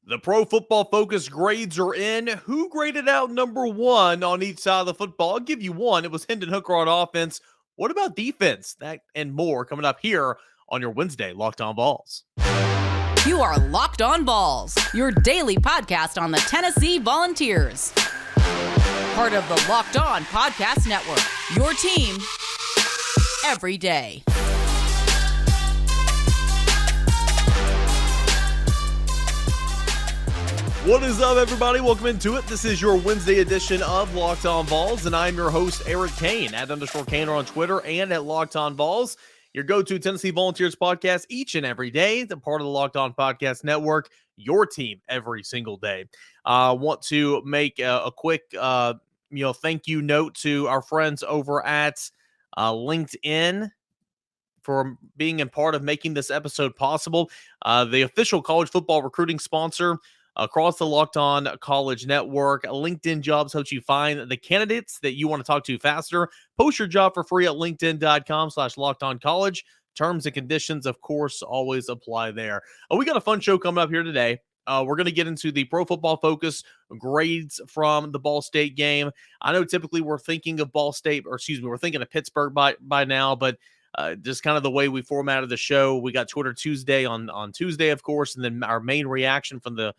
The Pro Football Focus grades are in. Who graded out number one on each side of the football? I'll give you one. It was Hendon Hooker on offense. What about defense? That and more coming up here on your Wednesday Locked On Vols. You are Locked On Vols, your daily podcast on the Tennessee Volunteers. Part of the Locked On Podcast Network, your team every day. What is up, everybody? Welcome into it. This is your Wednesday edition of Locked On Vols, and I'm your host, Eric Kane, @_Kaner on Twitter and at Locked On Vols, your go-to Tennessee Volunteers podcast each and every day. The part of the Locked On Podcast Network, your team every single day. I want to make a quick, thank you note to our friends over at LinkedIn for being a part of making this episode possible. The official college football recruiting sponsor across the Locked On College Network. LinkedIn Jobs helps you find the candidates that you want to talk to faster. Post your job for free at linkedin.com/LockedOnCollege. Terms and conditions, of course, always apply there. We got a fun show coming up here today. We're going to get into the Pro Football Focus grades from the Ball State game. I know typically we're thinking of we're thinking of Pittsburgh by now, but just kind of the way we formatted the show, we got Twitter Tuesday on Tuesday, of course, and then our main reaction from the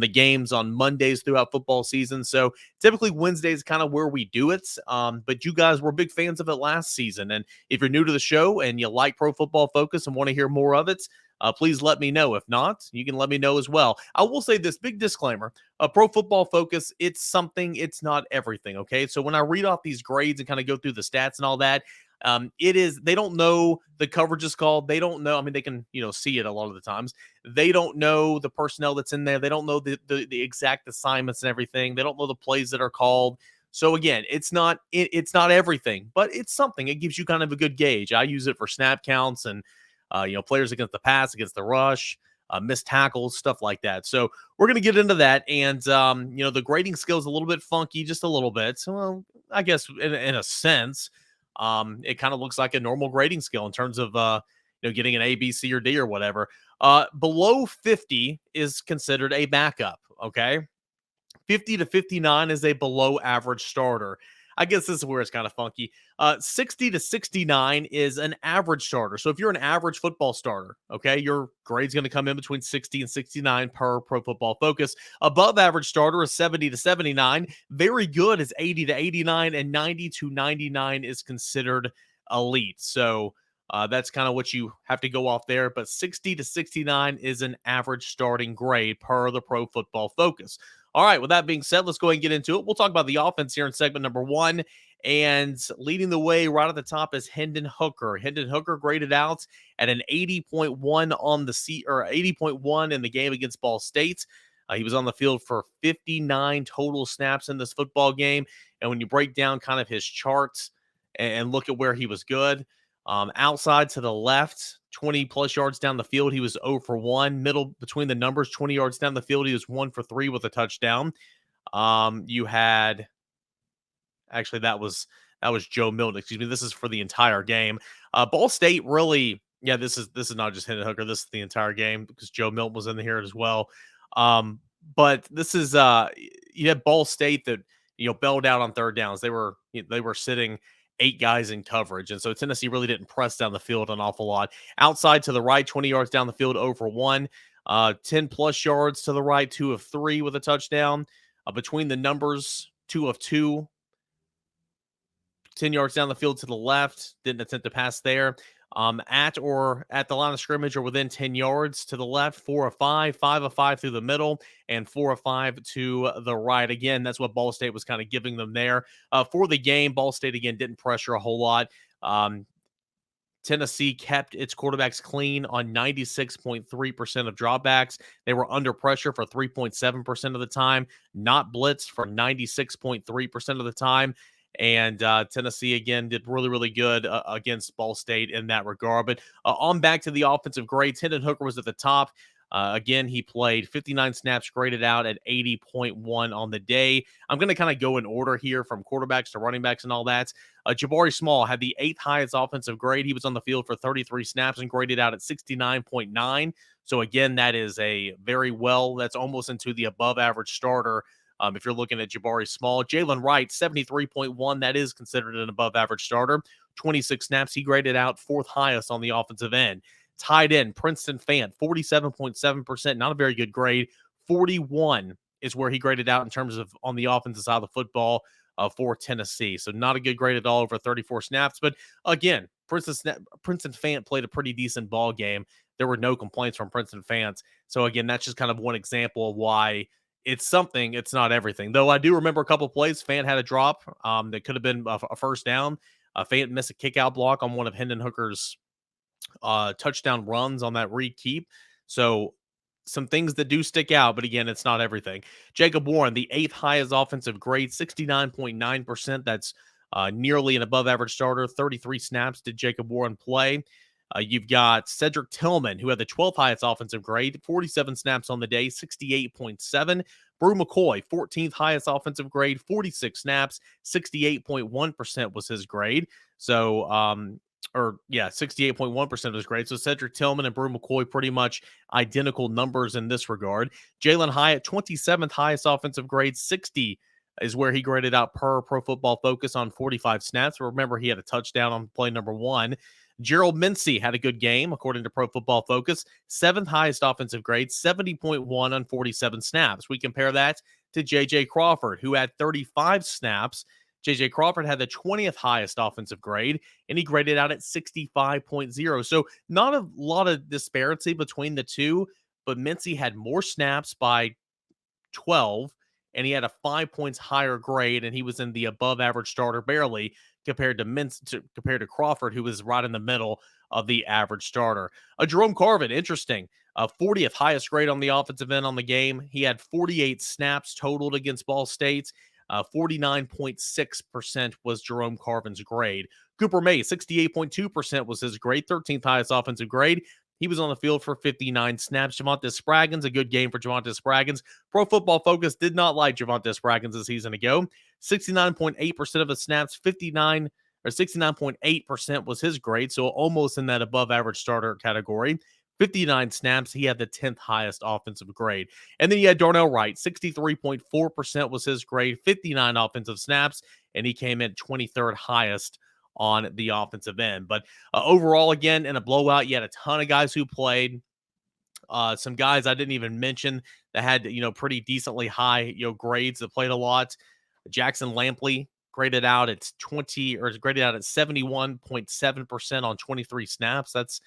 games on Mondays throughout football season. So typically Wednesday is kind of where we do it. But you guys were big fans of it last season. And if you're new to the show and you like Pro Football Focus and want to hear more of it, please let me know. If not, you can let me know as well. I will say this big disclaimer, Pro Football Focus, it's something, it's not everything. Okay. So when I read off these grades and kind of go through the stats and all that, they don't know the coverage is called. They don't know. I mean, they can, see it a lot of the times. They don't know the personnel that's in there. They don't know the exact assignments and everything. They don't know the plays that are called. So again, it's not everything, but it's something. It gives you kind of a good gauge. I use it for snap counts and, players against the pass, against the rush, missed tackles, stuff like that. So we're going to get into that. And, the grading scale is a little bit funky, just a little bit. So, well, I guess in a sense, it kind of looks like a normal grading scale in terms of, getting an A, B, C, or D or whatever. Below 50 is considered a backup. Okay. 50 to 59 is a below average starter. I guess this is where it's kind of funky. 60 to 69 is an average starter. So if you're an average football starter, okay, your grade's going to come in between 60 and 69 per Pro Football Focus. Above average starter is 70 to 79. Very good is 80 to 89, and 90 to 99 is considered elite. So that's kind of what you have to go off there. But 60 to 69 is an average starting grade per the Pro Football Focus. All right, with that being said, let's go ahead and get into it. We'll talk about the offense here in segment number one. And leading the way right at the top is Hendon Hooker. Hendon Hooker graded out at an 80.1 on the 80.1 in the game against Ball State. He was on the field for 59 total snaps in this football game. And when you break down kind of his charts and look at where he was good, outside to the left, 20 plus yards down the field, he was 0 for 1. Middle between the numbers, 20 yards down the field, he was 1 for 3 with a touchdown. You had actually that was Joe Milton. Excuse me. This is for the entire game. Ball State really, this is not just Hendon Hooker. This is the entire game because Joe Milton was in here as well. But this is you had Ball State that bailed out on third downs. They were sitting 8 guys in coverage. And so Tennessee really didn't press down the field an awful lot. Outside to the right, 20 yards down the field, 0 for 1. 10 plus yards to the right, 2 of 3 with a touchdown. Between the numbers, 2 of 2. 10 yards down the field to the left, didn't attempt to pass there. At the line of scrimmage or within 10 yards to the left, 4 of 5, 5 of 5 through the middle, and 4 of 5 to the right. Again, that's what Ball State was kind of giving them there. For the game, Ball State, again, didn't pressure a whole lot. Tennessee kept its quarterbacks clean on 96.3% of dropbacks. They were under pressure for 3.7% of the time, not blitzed for 96.3% of the time. And Tennessee, again, did really, really good against Ball State in that regard. But on back to the offensive grades, Hendon Hooker was at the top. Again, he played 59 snaps, graded out at 80.1 on the day. I'm going to kind of go in order here from quarterbacks to running backs and all that. Jabari Small had the 8th highest offensive grade. He was on the field for 33 snaps and graded out at 69.9. So again, that is a very well, that's almost into the above average starter. If you're looking at Jabari Small, Jalen Wright, 73.1, that is considered an above average starter. 26 snaps, he graded out 4th highest on the offensive end. Tight end, Princeton Fant, 47.7%, not a very good grade. 41 is where he graded out in terms of on the offensive side of the football for Tennessee. So not a good grade at all over 34 snaps. But again, Princeton Fant played a pretty decent ball game. There were no complaints from Princeton Fant. So again, that's just kind of one example of why it's something, it's not everything. Though I do remember a couple of plays. Fant had a drop that could have been a first down. Fant missed a kick-out block on one of Hendon Hooker's touchdown runs on that re-keep. So some things that do stick out, but again, it's not everything. Jacob Warren, the 8th highest offensive grade, 69.9%. That's nearly an above average starter. 33 snaps did Jacob Warren play. You've got Cedric Tillman, who had the 12th highest offensive grade, 47 snaps on the day, 68.7. Brew McCoy, 14th highest offensive grade, 46 snaps, 68.1% was his grade. So, 68.1% of his grade. So Cedric Tillman and Brew McCoy pretty much identical numbers in this regard. Jalen Hyatt, 27th highest offensive grade, 60 is where he graded out per Pro Football Focus on 45 snaps. Remember, he had a touchdown on play number 1. Gerald Mincey had a good game, according to Pro Football Focus. 7th highest offensive grade, 70.1 on 47 snaps. We compare that to J.J. Crawford, who had 35 snaps. J.J. Crawford had the 20th highest offensive grade, and he graded out at 65.0. So not a lot of disparity between the two, but Mincey had more snaps by 12, and he had a 5 points higher grade, and he was in the above average starter barely compared to Crawford, who was right in the middle of the average starter. Jerome Carvin, interesting. 40th highest grade on the offensive end on the game. He had 48 snaps totaled against Ball State. 49.6% was Jerome Carvin's grade. Cooper May, 68.2% was his grade, 13th highest offensive grade. He was on the field for 59 snaps. Javonte Spraggins, a good game for Javonte Spraggins. Pro Football Focus did not like Javonte Spraggins a season ago. 69.8% of the snaps, 69.8% was his grade, so almost in that above average starter category. 59 snaps, he had the 10th highest offensive grade. And then you had Darnell Wright, 63.4% was his grade, 59 offensive snaps, and he came in 23rd highest on the offensive end. But overall, again, in a blowout, you had a ton of guys who played. Some guys I didn't even mention that had, pretty decently high, grades that played a lot. Jackson Lampley graded out at 71.7% on 23 snaps. That's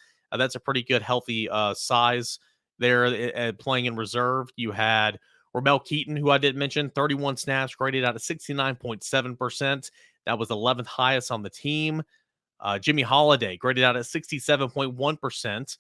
a pretty good, healthy size there playing in reserve. You had Ramel Keaton, who I didn't mention, 31 snaps, graded out at 69.7%. That was 11th highest on the team. Jimmy Holiday graded out at 67.1%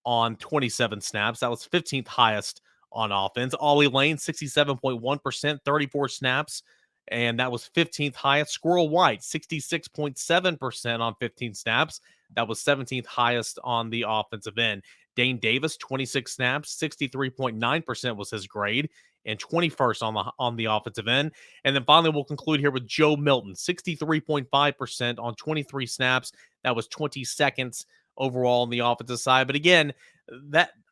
on 27 snaps. That was 15th highest on offense. Ollie Lane, 67.1%, 34 snaps, and that was 15th highest. Squirrel White, 66.7% on 15 snaps. That was 17th highest on the offensive end. Dane Davis, 26 snaps, 63.9% was his grade, and 21st on the offensive end. And then finally, we'll conclude here with Joe Milton, 63.5% on 23 snaps. That was 22nd overall on the offensive side. But again,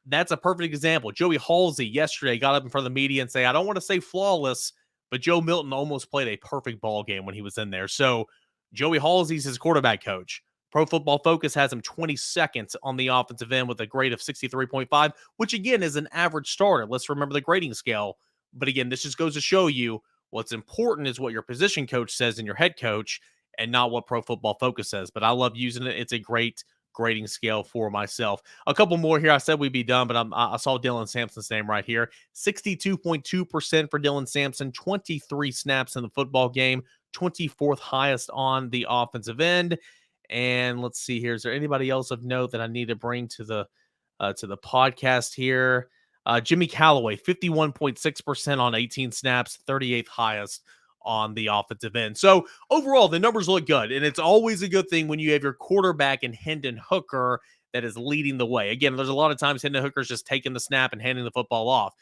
that's a perfect example. Joey Halsey yesterday got up in front of the media and say, I don't want to say flawless, but Joe Milton almost played a perfect ball game when he was in there. So Joey Halsey's his quarterback coach. Pro Football Focus has him 22nd on the offensive end with a grade of 63.5, which again is an average starter. Let's remember the grading scale. But again, this just goes to show you what's important is what your position coach says and your head coach and not what Pro Football Focus says. But I love using it. It's a great grading scale for myself. A couple more here. I said we'd be done, but I saw Dylan Sampson's name right here. 62.2% for Dylan Sampson, 23 snaps in the football game, 24th highest on the offensive end. And let's see here. Is there anybody else of note that I need to bring to the podcast here? Jimmy Callaway, 51.6% on 18 snaps, 38th highest on the offensive end. So overall, the numbers look good. And it's always a good thing when you have your quarterback in Hendon Hooker that is leading the way. Again, there's a lot of times Hendon Hooker's just taking the snap and handing the football off.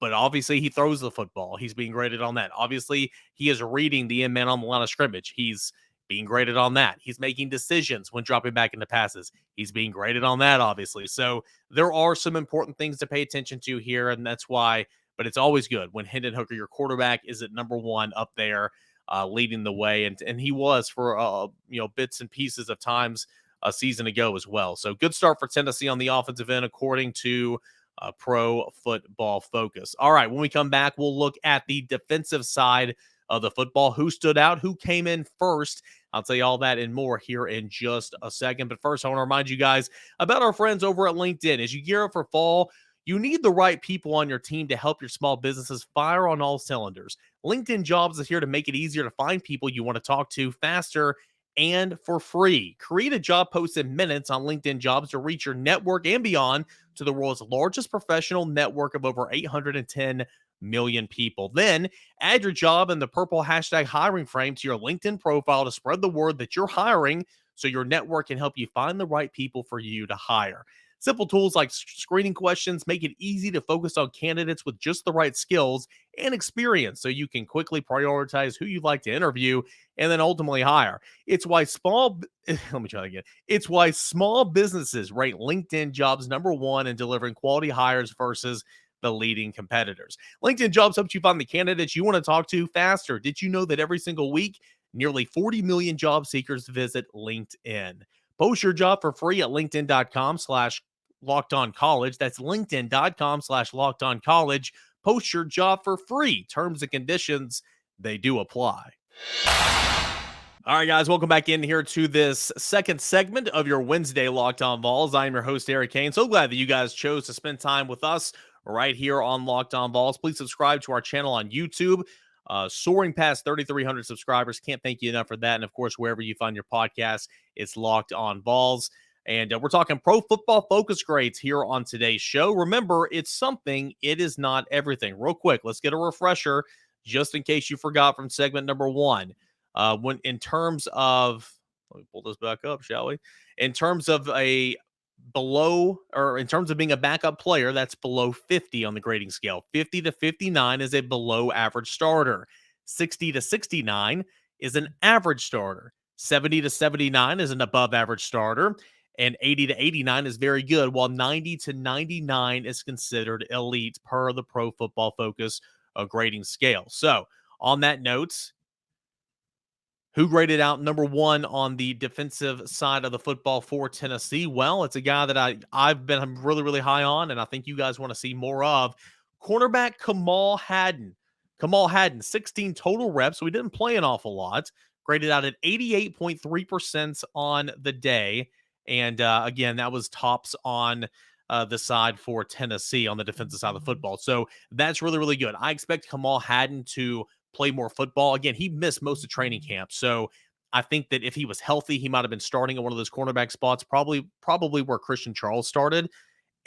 But obviously, he throws the football. He's being graded on that. Obviously, he is reading the end man on the line of scrimmage. He's being graded on that. He's making decisions when dropping back into passes. He's being graded on that, obviously. So there are some important things to pay attention to here, and that's why. But it's always good when Hendon Hooker, your quarterback, is at number one up there, leading the way, and he was for bits and pieces of times a season ago as well. So good start for Tennessee on the offensive end, according to Pro Football Focus. All right, when we come back, we'll look at the defensive side of the football. Who stood out? Who came in first? I'll tell you all that and more here in just a second. But first, I want to remind you guys about our friends over at LinkedIn. As you gear up for fall, you need the right people on your team to help your small businesses fire on all cylinders. LinkedIn Jobs is here to make it easier to find people you want to talk to faster and for free. Create a job post in minutes on LinkedIn Jobs to reach your network and beyond to the world's largest professional network of over 810 million people. Then add your job in the purple hashtag hiring frame to your LinkedIn profile to spread the word that you're hiring so your network can help you find the right people for you to hire. Simple tools like screening questions make it easy to focus on candidates with just the right skills and experience so you can quickly prioritize who you'd like to interview and then ultimately hire. It's why It's why small businesses rate LinkedIn Jobs number one in delivering quality hires versus the leading competitors. LinkedIn Jobs helps you find the candidates you want to talk to faster. Did you know that every single week, nearly 40 million job seekers visit LinkedIn? Post your job for free at linkedin.com/LockedOnCollege. That's linkedin.com/LockedOnCollege. Post your job for free. Terms and conditions, they do apply. All right, guys, welcome back in here to this second segment of your Wednesday Locked On Vols. I am your host, Eric Kane. So glad that you guys chose to spend time with us right here on Locked On Vols. Please subscribe to our channel on YouTube. Soaring past 3,300 subscribers. Can't thank you enough for that. And, of course, wherever you find your podcast, it's Locked On Vols. And we're talking Pro Football Focus grades here on today's show. Remember, it's something. It is not everything. Real quick, let's get a refresher just in case you forgot from segment number one. When in terms of, let me pull this back up, shall we? In terms of in terms of being a backup player, that's below 50 on the grading scale. 50 to 59 is a below average starter. 60 to 69 is an average starter. 70 to 79 is an above average starter. And 80 to 89 is very good, while 90 to 99 is considered elite per the Pro Football Focus grading scale. So on that note, who graded out number one on the defensive side of the football for Tennessee? Well, it's a guy that I've been really, really high on, and I think you guys want to see more of. Cornerback Kamal Hadden. Kamal Hadden, 16 total reps, so he didn't play an awful lot. Graded out at 88.3% on the day. And again, that was tops on the side for Tennessee on the defensive side of the football. So that's really, really good. I expect Kamal Hadden to play more football. Again, he missed most of training camp. So I think that if he was healthy, he might have been starting at one of those cornerback spots, probably where Christian Charles started.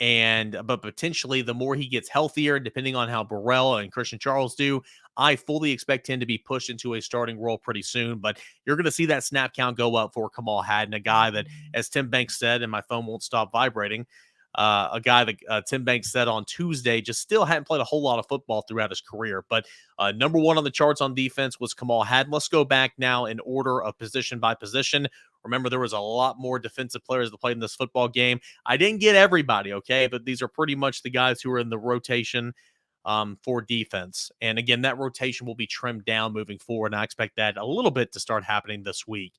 But potentially the more he gets healthier, depending on how Burrell and Christian Charles do, I fully expect him to be pushed into a starting role pretty soon. But you're going to see that snap count go up for Kamal Hadden, a guy that, as Tim Banks said, and my phone won't stop vibrating, a guy that Tim Banks said on Tuesday just still hadn't played a whole lot of football throughout his career. But number one on the charts on defense was Kamal Hadden. Let's go back now in order of position by position. Remember, there was a lot more defensive players that played in this football game. I didn't get everybody, okay? But these are pretty much the guys who are in the rotation for defense. And again, that rotation will be trimmed down moving forward, and I expect that a little bit to start happening this week.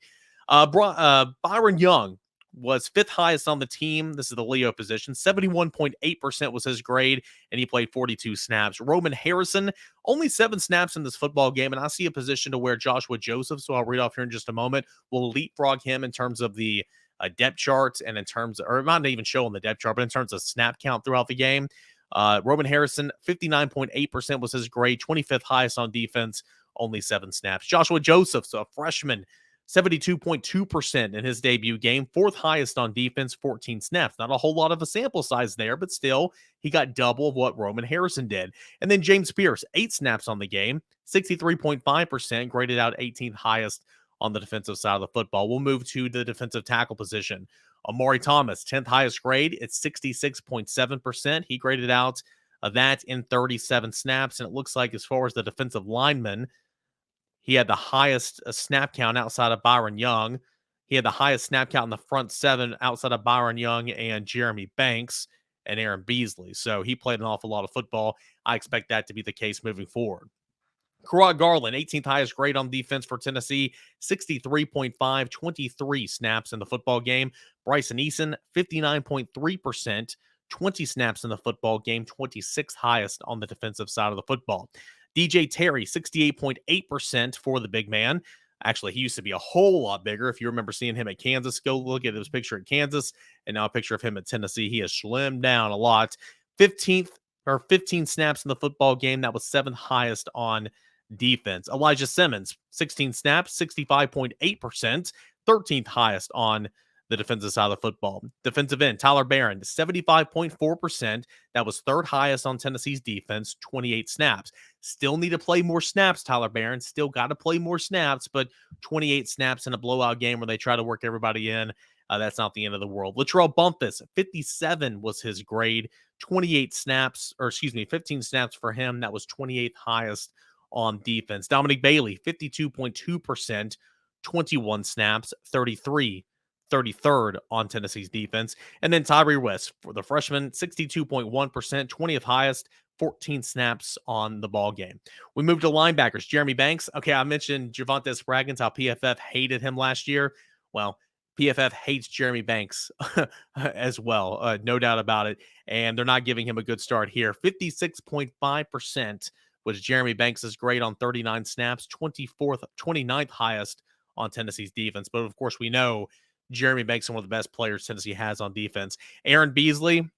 Byron Young was fifth highest on the team. This is the Leo position. 71.8% was his grade, and he played 42 snaps. Roman Harrison, only 7 snaps in this football game, and I see a position to where Joshua Joseph, so I'll read off here in just a moment, will leapfrog him in terms of the depth chart and in terms of, or it might not even show on the depth chart, but in terms of snap count throughout the game. Roman Harrison, 59.8% was his grade, 25th highest on defense, only 7 snaps. Joshua Joseph, so a freshman, 72.2% in his debut game, 4th highest on defense, 14 snaps. Not a whole lot of a sample size there, but still, he got double of what Roman Harrison did. And then James Pierce, 8 snaps on the game, 63.5%, graded out 18th highest on the defensive side of the football. We'll move to the defensive tackle position. Amari Thomas, 10th highest grade. It's 66.7%. He graded out that in 37 snaps. And it looks like as far as the defensive lineman, he had the highest snap count outside of Byron Young. He had the highest snap count in the front seven outside of Byron Young and Jeremy Banks and Aaron Beasley. So he played an awful lot of football. I expect that to be the case moving forward. Kerrod Garland, 18th highest grade on defense for Tennessee, 63.5, 23 snaps in the football game. Bryson Eason, 59.3%, 20 snaps in the football game, 26th highest on the defensive side of the football. DJ Terry, 68.8% for the big man. Actually, he used to be a whole lot bigger. If you remember seeing him at Kansas, go look at his picture at Kansas and now a picture of him at Tennessee. He has slimmed down a lot. 15 snaps in the football game. That was 7th highest on defense. Elijah Simmons, 16 snaps, 65.8%, 13th highest on the defensive side of the football. Defensive end, Tyler Barron, 75.4%. That was 3rd highest on Tennessee's defense, 28 snaps. Still need to play more snaps, Tyler Barron. Still got to play more snaps, but 28 snaps in a blowout game where they try to work everybody in, that's not the end of the world. Latrell Bumpus, 57 was his grade, 15 snaps for him. That was 28th highest on defense. Dominic Bailey, 52.2%, 21 snaps, 33rd on Tennessee's defense. And then Tyree West for the freshman, 62.1%, 20th highest, 14 snaps on the ball game. We moved to linebackers. Jeremy Banks. Okay, I mentioned Javonte Spraggins, how PFF hated him last year. Well, PFF hates Jeremy Banks as well, no doubt about it. And they're not giving him a good start here. 56.5% was Jeremy Banks' grade on 39 snaps, 29th highest on Tennessee's defense. But of course, we know Jeremy Banks is one of the best players Tennessee has on defense. Aaron Beasley,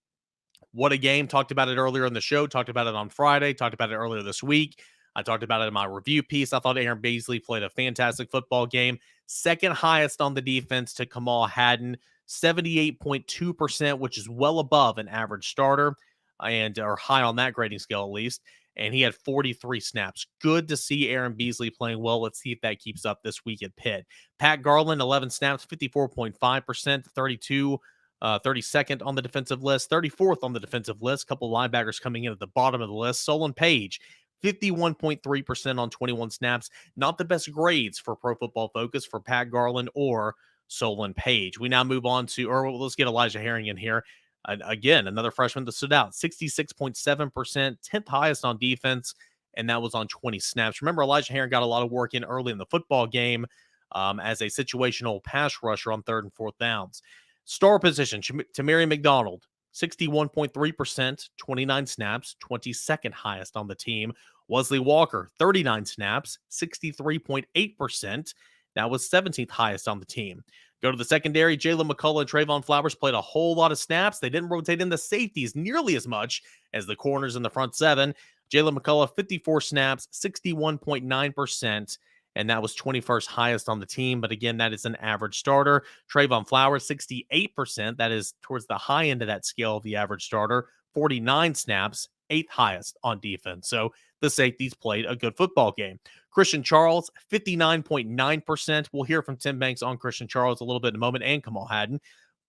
what a game. Talked about it earlier in the show. Talked about it on Friday. Talked about it earlier this week. I talked about it in my review piece. I thought Aaron Beasley played a fantastic football game. 2nd highest on the defense to Kamal Hadden, 78.2%, which is well above an average starter or high on that grading scale at least. And he had 43 snaps. Good to see Aaron Beasley playing well. Let's see if that keeps up this week at Pitt. Pat Garland, 11 snaps, 54.5%, 32nd on the defensive list, 34th on the defensive list. A couple linebackers coming in at the bottom of the list. Solon Page, 51.3% on 21 snaps. Not the best grades for Pro Football Focus for Pat Garland or Solon Page. We now move on to, let's get Elijah Herring in here. Again, another freshman that stood out, 66.7%, 10th highest on defense, and that was on 20 snaps. Remember, Elijah Herring got a lot of work in early in the football game as a situational pass rusher on 3rd and 4th downs. Star position, Tamari McDonald, 61.3%, 29 snaps, 22nd highest on the team. Wesley Walker, 39 snaps, 63.8%. That was 17th highest on the team. Go to the secondary. Jalen McCullough and Trayvon Flowers played a whole lot of snaps. They didn't rotate in the safeties nearly as much as the corners in the front seven. Jalen McCullough, 54 snaps, 61.9%, and that was 21st highest on the team. But again, that is an average starter. Trayvon Flowers, 68%. That is towards the high end of that scale of the average starter. 49 snaps, 8th highest on defense. So the safeties played a good football game. Christian Charles, 59.9%. We'll hear from Tim Banks on Christian Charles a little bit in a moment, and Kamal Hadden.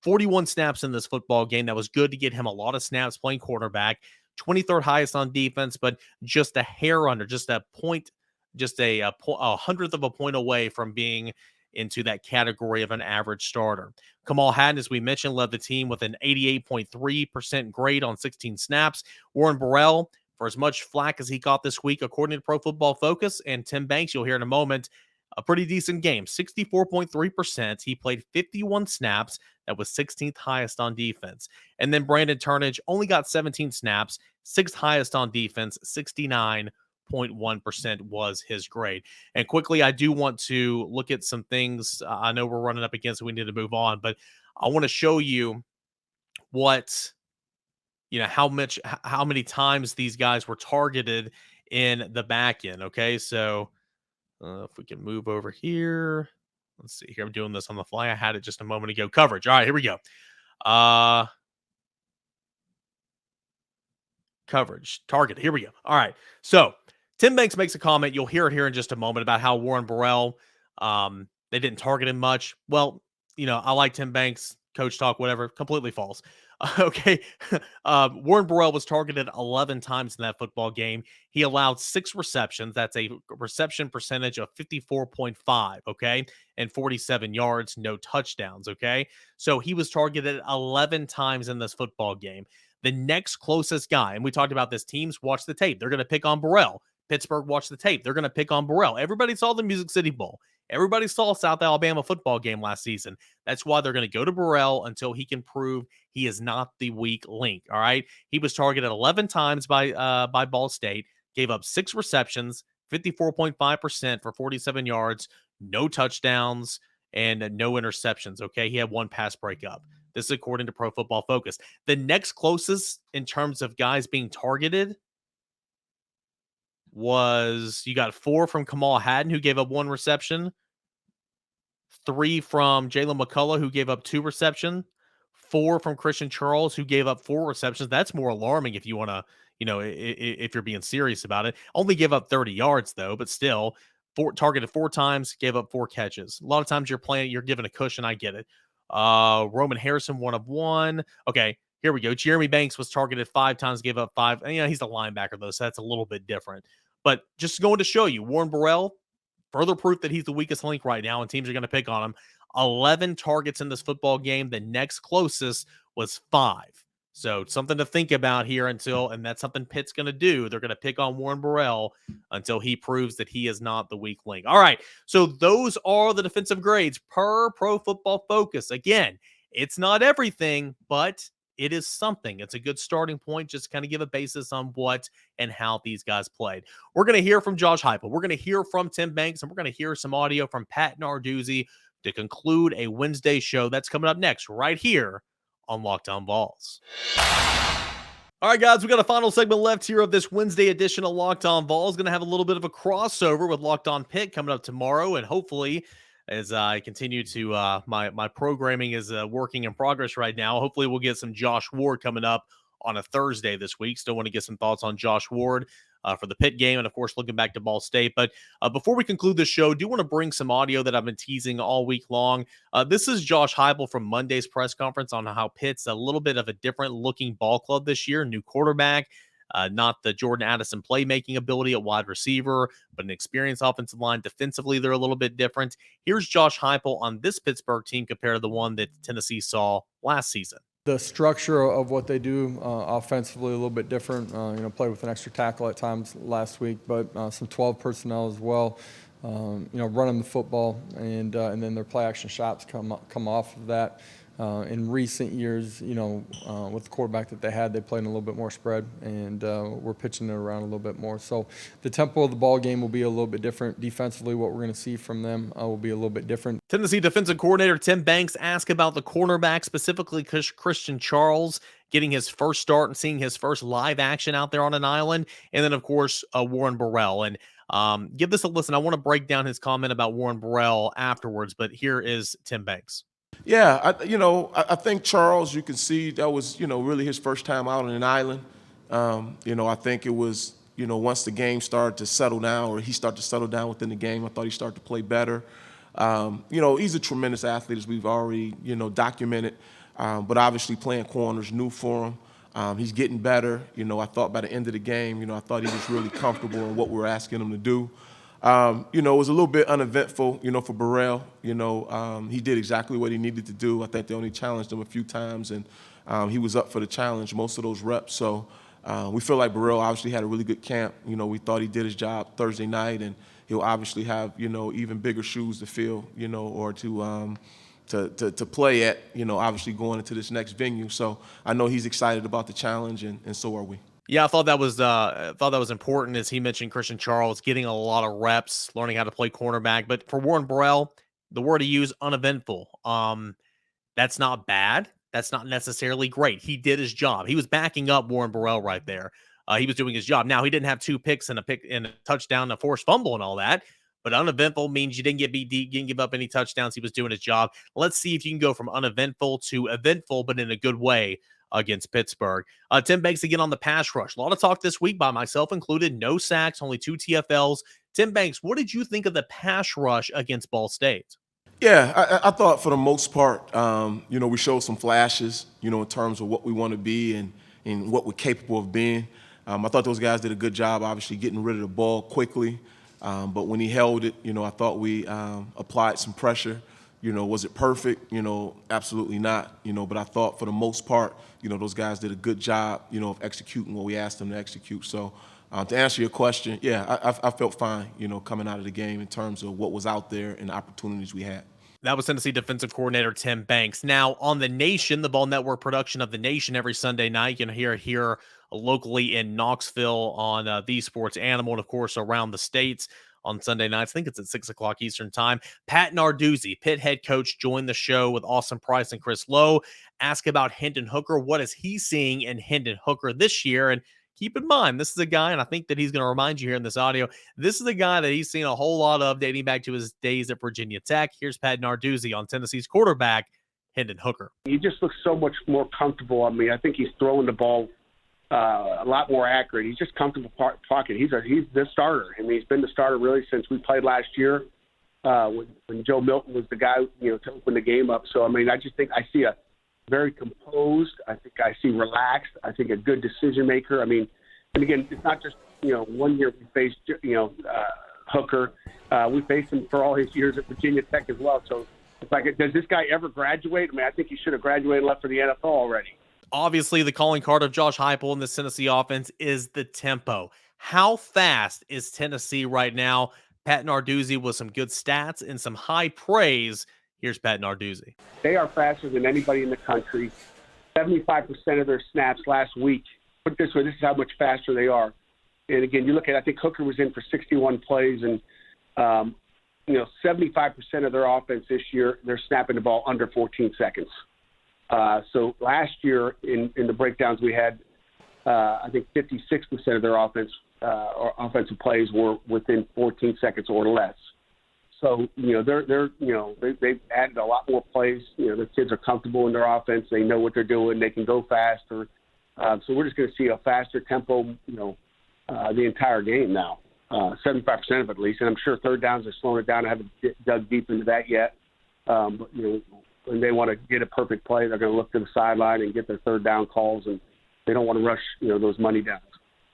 41 snaps in this football game. That was good to get him a lot of snaps playing quarterback. 23rd highest on defense, but just a hair under, just a point, just a hundredth of a point away from being into that category of an average starter. Kamal Hadden, as we mentioned, led the team with an 88.3% grade on 16 snaps. Warren Burrell, for as much flack as he got this week, according to Pro Football Focus, and Tim Banks, you'll hear in a moment, a pretty decent game, 64.3%. He played 51 snaps. That was 16th highest on defense. And then Brandon Turnage only got 17 snaps, 6th highest on defense, 69.1% was his grade. And quickly, I do want to look at some things. I know we're running up against it. We need to move on, but I want to show you how many times these guys were targeted in the back end. Okay, so if we can move over here, let's see here. I'm doing this on the fly. I had it just a moment ago. Coverage. All right, here we go. Coverage target. Here we go. All right. So Tim Banks makes a comment. You'll hear it here in just a moment about how Warren Burrell, they didn't target him much. Well, I like Tim Banks. coach talk, whatever, completely false. Okay. Warren Burrell was targeted 11 times in that football game. He allowed 6 receptions. That's a reception percentage of 54.5, okay, and 47 yards, no touchdowns, okay? So he was targeted 11 times in this football game. The next closest guy, and we talked about this, teams watch the tape. They're going to pick on Burrell. Pittsburgh watched the tape. They're going to pick on Burrell. Everybody saw the Music City Bowl. Everybody saw South Alabama football game last season. That's why they're going to go to Burrell until he can prove he is not the weak link. All right. He was targeted 11 times by Ball State, gave up 6 receptions, 54.5% for 47 yards, no touchdowns, and no interceptions. Okay. He had 1 pass breakup. This is according to Pro Football Focus. The next closest in terms of guys being targeted was, you got 4 from Kamal Hadden, who gave up 1 reception, 3 from Jalen McCullough, who gave up 2 receptions, 4 from Christian Charles, who gave up 4 receptions. That's more alarming if you want to, if you're being serious about it. Only gave up 30 yards, though, but still, targeted 4 times, gave up 4 catches. A lot of times you're given a cushion. I get it. Roman Harrison, 1 of 1. Okay, here we go. Jeremy Banks was targeted 5 times, gave up 5. And, he's a linebacker, though, so that's a little bit different. But just going to show you, Warren Burrell, further proof that he's the weakest link right now, and teams are going to pick on him. 11 targets in this football game. The next closest was 5. So something to think about here and that's something Pitt's going to do. They're going to pick on Warren Burrell until he proves that he is not the weak link. All right, so those are the defensive grades per Pro Football Focus. Again, it's not everything, but it is something. It's a good starting point, just kind of give a basis on what and how these guys played. We're going to hear from Josh Heupel. We're going to hear from Tim Banks, and we're going to hear some audio from Pat Narduzzi to conclude a Wednesday show. That's coming up next right here on Locked On Vols. All right, guys, we got a final segment left here of this Wednesday edition of Locked On Vols. Going to have a little bit of a crossover with Locked On Pitt coming up tomorrow, and hopefully, as I continue to my programming is working in progress right now. Hopefully we'll get some Josh Ward coming up on a Thursday this week. Still want to get some thoughts on Josh Ward for the Pitt game, and of course looking back to Ball State. But before we conclude the show, do want to bring some audio that I've been teasing all week long. This is Josh Heupel from Monday's press conference on how Pitt's a little bit of a different looking ball club this year. New quarterback. Not the Jordan Addison playmaking ability at wide receiver, but an experienced offensive line. Defensively, they're a little bit different. Here's Josh Heupel on this Pittsburgh team compared to the one that Tennessee saw last season. The structure of what they do offensively a little bit different. Played with an extra tackle at times last week, but some 12 personnel as well. Running the football, and then their play action shots come off of that. In recent years, with the quarterback that they had, they played in a little bit more spread, and we're pitching it around a little bit more. So the tempo of the ball game will be a little bit different. Defensively, what we're going to see from them will be a little bit different. Tennessee defensive coordinator Tim Banks asked about the cornerback, specifically Christian Charles, getting his first start and seeing his first live action out there on an island, and then, of course, Warren Burrell. And give this a listen. I want to break down his comment about Warren Burrell afterwards, but here is Tim Banks. Yeah, I think Charles, you can see that was, really his first time out on an island. I think it was, once the game started to settle down, or he started to settle down within the game, I thought he started to play better. He's a tremendous athlete, as we've already, documented. But obviously playing corners new for him. He's getting better. I thought by the end of the game, I thought he was really comfortable in what we were asking him to do. It was a little bit uneventful, for Burrell. He did exactly what he needed to do. I think they only challenged him a few times, and he was up for the challenge most of those reps. So we feel like Burrell obviously had a really good camp. We thought he did his job Thursday night, and he'll obviously have, even bigger shoes to fill, or to play at, obviously going into this next venue. So I know he's excited about the challenge, and so are we. Yeah, I thought that was important, as he mentioned Christian Charles getting a lot of reps, learning how to play cornerback. But for Warren Burrell, the word he used, uneventful. That's not bad. That's not necessarily great. He did his job. He was backing up Warren Burrell right there. He was doing his job. Now, he didn't have 2 picks and a touchdown, a forced fumble, and all that. But uneventful means you didn't get beat deep, didn't give up any touchdowns. He was doing his job. Let's see if you can go from uneventful to eventful, but in a good way, against Pittsburgh. Tim Banks again on the pass rush. A lot of talk this week, by myself included. No sacks, only 2 TFLs. Tim Banks, what did you think of the pass rush against Ball State? Yeah, I thought for the most part, we showed some flashes, in terms of what we want to be and what we're capable of being. I thought those guys did a good job, obviously, getting rid of the ball quickly. But when he held it, I thought we applied some pressure. Was it perfect? Absolutely not. But I thought for the most part, those guys did a good job, of executing what we asked them to execute. So to answer your question, yeah, I felt fine, coming out of the game in terms of what was out there and the opportunities we had. That was Tennessee defensive coordinator Tim Banks. Now, on The Nation, the Ball Network production of The Nation every Sunday night, you can hear it here locally in Knoxville on The Sports Animal, and, of course, around the states on Sunday nights. I think it's at 6 o'clock Eastern time. Pat Narduzzi, Pitt head coach, joined the show with Austin Price and Chris Lowe. Ask about Hendon Hooker. What is he seeing in Hendon Hooker this year? And keep in mind, this is a guy, and I think that he's going to remind you here in this audio, this is a guy that he's seen a whole lot of dating back to his days at Virginia Tech. Here's Pat Narduzzi on Tennessee's quarterback, Hendon Hooker. He just looks so much more comfortable. I mean, I think he's throwing the ball a lot more accurate. He's just comfortable pocket. He's the starter. I mean, he's been the starter really since we played last year when Joe Milton was the guy, to open the game up. So, I mean, I just think I see a very composed. I think I see relaxed. I think a good decision maker. I mean, and again, it's not just, 1 year we faced, Hooker. We faced him for all his years at Virginia Tech as well. So it's like, does this guy ever graduate? I mean, I think he should have graduated and left for the NFL already. Obviously, the calling card of Josh Heupel in this Tennessee offense is the tempo. How fast is Tennessee right now? Pat Narduzzi with some good stats and some high praise. Here's Pat Narduzzi. They are faster than anybody in the country. 75% of their snaps last week. Put it this way, this is how much faster they are. And again, you look at, I think Hooker was in for 61 plays, and 75% of their offense this year, they're snapping the ball under 14 seconds. So last year in the breakdowns we had, I think 56% of their or offensive plays were within 14 seconds or less. So they've added a lot more plays. The kids are comfortable in their offense. They know what they're doing. They can go faster. So we're just going to see a faster tempo, the entire game now. 75% of it at least, and I'm sure third downs are slowing it down. I haven't dug deep into that yet, but when they want to get a perfect play, they're going to look to the sideline and get their third down calls, and they don't want to rush, those money downs.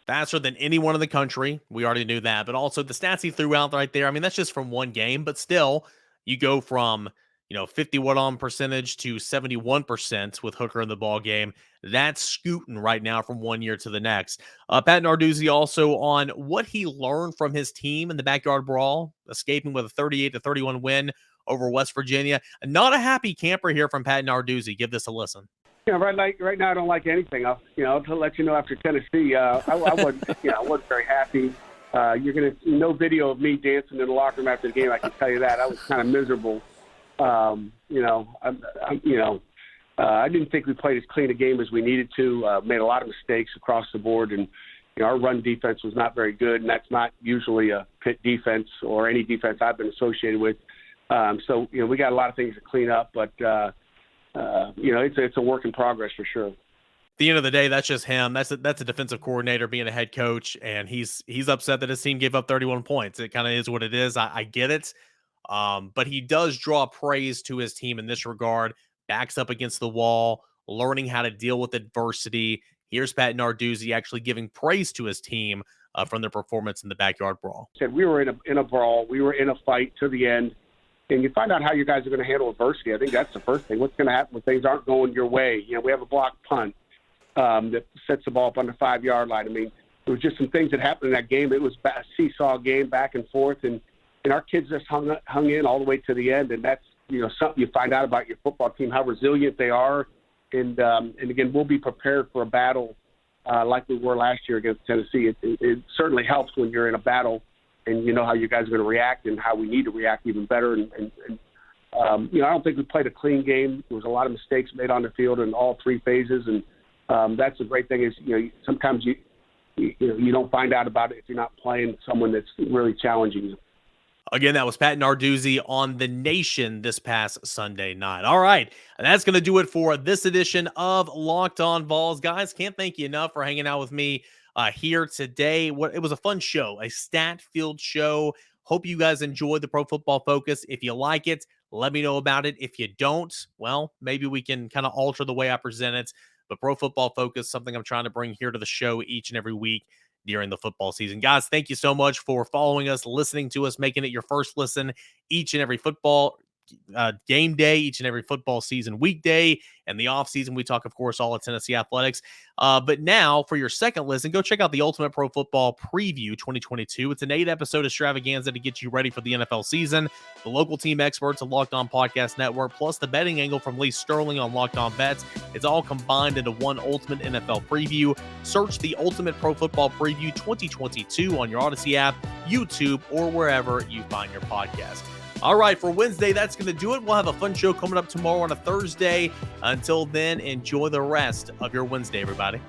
Faster than anyone in the country. We already knew that, but also the stats he threw out right there. I mean, that's just from one game, but still, you go from 51 on percentage to 71% with Hooker in the ball game. That's scooting right now from 1 year to the next. Pat Narduzzi also on what he learned from his team in the backyard brawl, escaping with a 38-31 win over West Virginia. Not a happy camper here from Pat Narduzzi. Give this a listen. Right now I don't like anything. To let you know after Tennessee, I wasn't very happy. You're going to see no video of me dancing in the locker room after the game. I can tell you that. I was kind of miserable. I didn't think we played as clean a game as we needed to. Made a lot of mistakes across the board, and our run defense was not very good, and that's not usually a Pitt defense or any defense I've been associated with. So we got a lot of things to clean up, but it's a work in progress for sure. At the end of the day, that's just him. That's a defensive coordinator being a head coach, and he's upset that his team gave up 31 points. It kind of is what it is. I get it. But he does draw praise to his team in this regard, backs up against the wall, learning how to deal with adversity. Here's Pat Narduzzi actually giving praise to his team from their performance in the backyard brawl. Said we were in a brawl. We were in a fight to the end. And you find out how you guys are going to handle adversity. I think that's the first thing. What's going to happen when things aren't going your way? We have a blocked punt that sets the ball up on the 5-yard line. I mean, there was just some things that happened in that game. It was a seesaw game, back and forth, and our kids just hung in all the way to the end. And that's something you find out about your football team, how resilient they are. And again, we'll be prepared for a battle like we were last year against Tennessee. It certainly helps when you're in a battle and you know how you guys are going to react and how we need to react even better. I don't think we played a clean game. There was a lot of mistakes made on the field in all three phases, and that's the great thing is sometimes you don't find out about it if you're not playing someone that's really challenging you. Again, that was Pat Narduzzi on The Nation this past Sunday night. All right, and that's going to do it for this edition of Locked On Vols. Guys, can't thank you enough for hanging out with me here today. It was a fun show, a stat-filled show. Hope you guys enjoyed the Pro Football Focus. If you like it, let me know about it. If you don't, well, maybe we can kind of alter the way I present it. But Pro Football Focus, something I'm trying to bring here to the show each and every week during the football season. Guys, thank you so much for following us, listening to us, making it your first listen each and every football game day, each and every football season weekday, and the off season we talk, of course, all of Tennessee athletics. But now for your second listen, go check out the Ultimate Pro Football Preview 2022. It's an 8-episode extravaganza to get you ready for the NFL season. The local team experts of Locked On Podcast Network, plus the betting angle from Lee Sterling on Locked On Bets. It's all combined into one ultimate NFL preview. Search the Ultimate Pro Football Preview 2022 on your Odyssey app, YouTube, or wherever you find your podcast. All right, for Wednesday, that's going to do it. We'll have a fun show coming up tomorrow on a Thursday. Until then, enjoy the rest of your Wednesday, everybody.